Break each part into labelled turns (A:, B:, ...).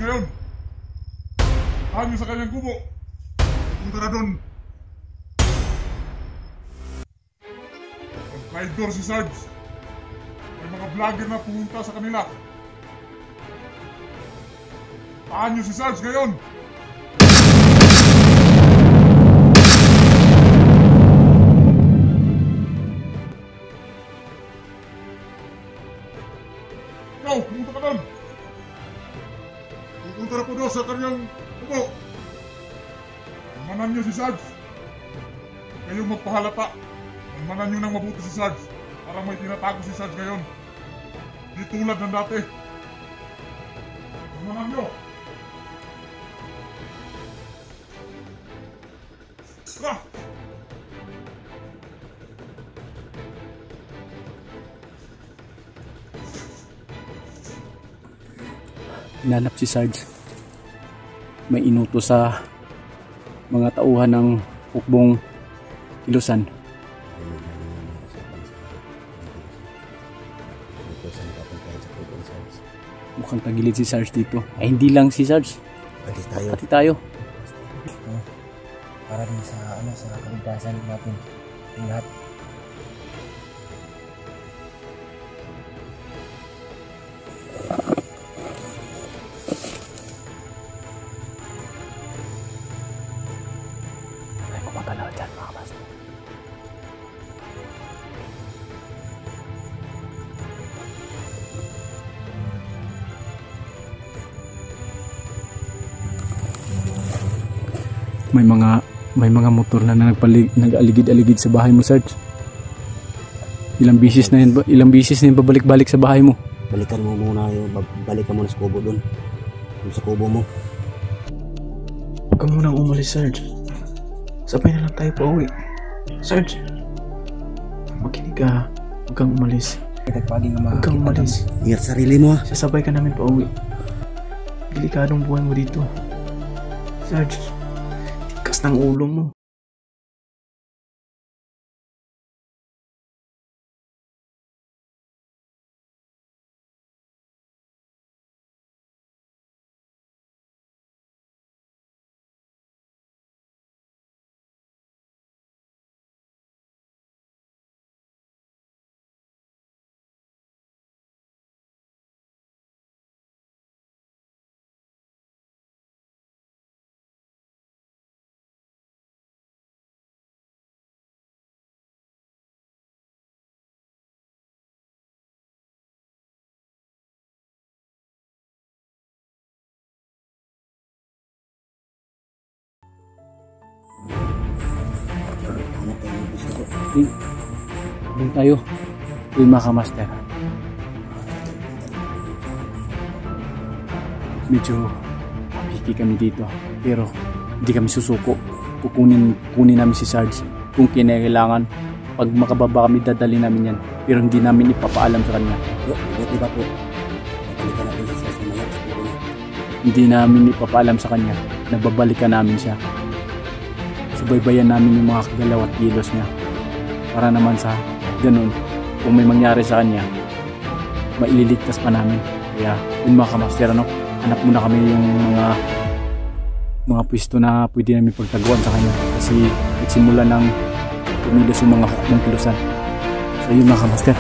A: Ngayon, tahan nyo sa kanyang kubo. Punta na doon. Nag-traitor si Sarge. May mga vlogger na pumunta sa kanila. Tahan nyo si Sarge ngayon. Ikaw, pumunta ka doon. Pupunta na po doon sa kanyang kubo. Manan nyo si Sarge. Kayong magpahalata. Manan nyo nang mabuti si Sarge. Para may tinatago si Sarge ngayon. Di tulad ng dati. Manan nyo. Tara!
B: Hinanap si Sarge. May inuto sa mga tauhan ng hukbong Ilusan. Mukhang tagilid si Sarge dito. Ay hindi lang si Sarge. Pati tayo.
C: Para din sa sa kaligtasan natin. Lahat.
B: May mga motor na nag-aligid-aligid sa bahay mo, Sarge. Ilang bisis na yun babalik-balik sa bahay mo.
C: Balikan mo muna balikan mo na sa kubo doon. Sa kubo mo.
D: Huwag ka munang umalis, Sarge. Sabay na lang tayo pa uwi. Sarge, makinig ka. Huwag kang umalis. Huwag kang umalis.
C: Ingat sarili mo, ha.
D: Sasabay ka namin pa uwi. Delikadong buhay mo dito. Sarge, tikas ng ulo mo.
B: Doon tayo. Doon mga kamaster. Medyo piki kami dito. Pero hindi kami susuko. Kunin namin si Sarge kung kinailangan. Pag makababa kami, dadali namin yan. Pero hindi namin ipapaalam sa kanya.
C: Buti ba po? Babalikan natin si Sarge mamaya sa kubo niya.
B: Hindi namin ipapaalam sa kanya na babalikan namin siya. Subaybayan namin yung mga kagalaw at kilos niya. Para naman sa ganun, kung may mangyari sa kanya, maililigtas pa namin. Kaya yun mga kamaster, ano? Hanap muna kami yung mga pwesto na pwede namin pagtaguan sa kanya. Kasi nagsimula ng pumilos yung mga hukbong Kilusan. So yun mga kamaster.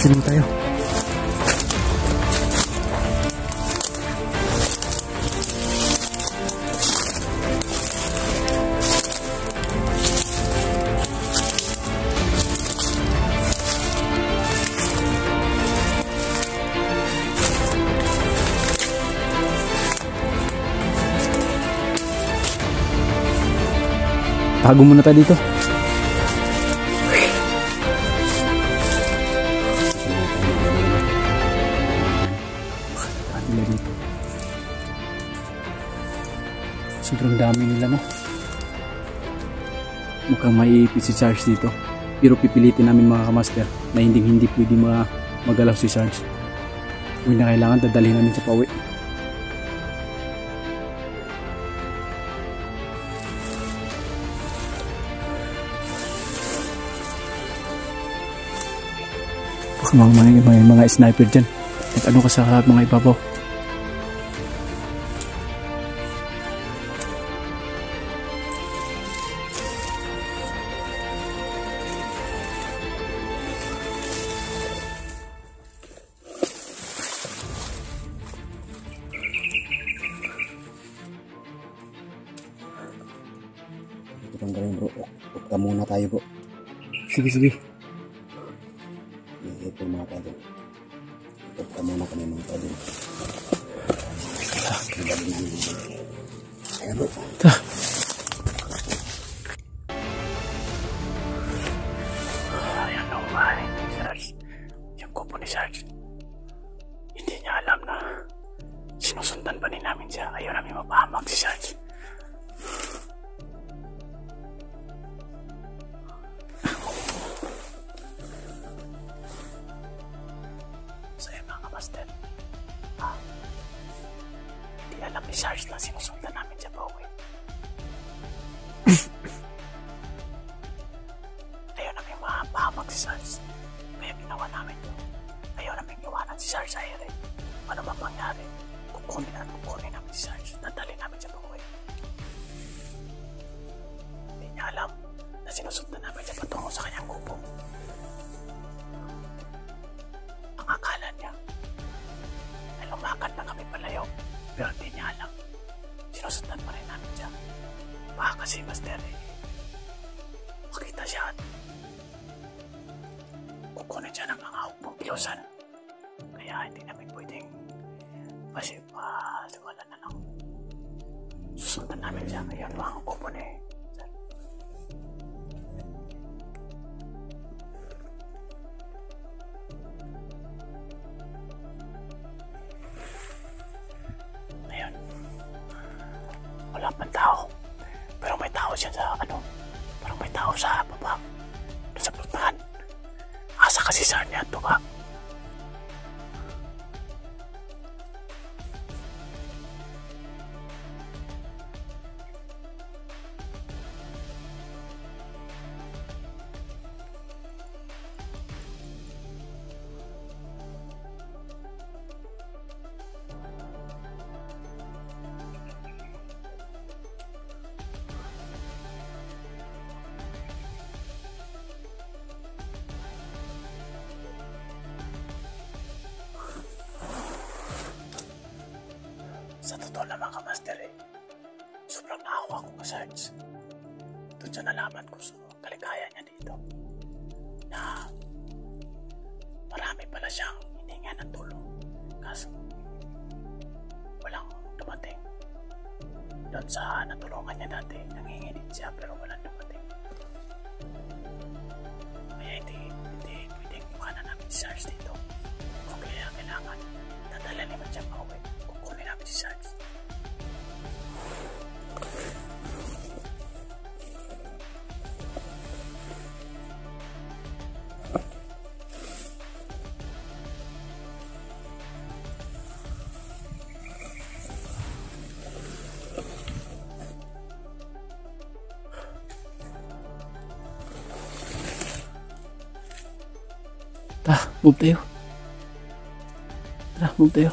D: Siling tayo.
B: Tago muna tayo dito. Dito. Sobrang dami nila, no? Mukhang maiipit si Sarge dito. Pero pipilitin namin mga kamaster na hindi pwede magalaw si Sarge. Kung na kailangan, dadalhin namin sa pauwi.
D: Baka may mga sniper dyan. Ano ka sa mga ibabaw?
C: Ito pang gawin bro. Upka muna tayo bro.
D: Sige.
C: Ito mga tayo. Upka muna kami mga tayo. Ayan bro.
D: Ayan na umahin ni Sarge. Yung kupo ni Sarge. Hindi niya alam na sinusundan pa rin namin siya. Ayaw namin mapahamak si Sarge. Sa'yo mga kapastel. Hindi alam ni Sarge na sinusundan namin siya pa uwi. Ayaw namin mapahamak si Sarge. Kaya ginawa namin yun. Ayaw namin iwanan si Sarge sa ere. Ano ba mangyari? Kukunin namin si Sarge. Dadalhin namin siya pa uwi. Hindi niya alam na sinusundan namin siya patungo sa kanyang kubo. Ang akala niya ay lumakad na kami palayo. Pero hindi niya alam. Sinusundan pa rin namin siya. Baka kasi master makita siya at kukunin siya ng mga hukbong kilusan. Kaya hindi namin pwedeng pasiwala na lang. Susundan namin siya. Ngayon mga kubo ni Sir. Ngayon wala pang tao. Pero may tao siya sa parang may tao sa baba. Sa puntahan. Asa kasi saan niya ito ba? Sa totoo lang mga kamaster sobrang naawa ko ka Sarge. Doon sa nalaman ko sa kaligaya niya dito na marami pala siyang hininga ng tulong kaso walang dumating. Doon sa natulungan niya dati nangingi din siya pero walang dumating. Kaya hindi pwedeng iwanan namin si Sarge dito. Kung kaya kailangan dadala naman siya pauwi. Kukunin namin si Sarge. Move tayo. Tara, move tayo.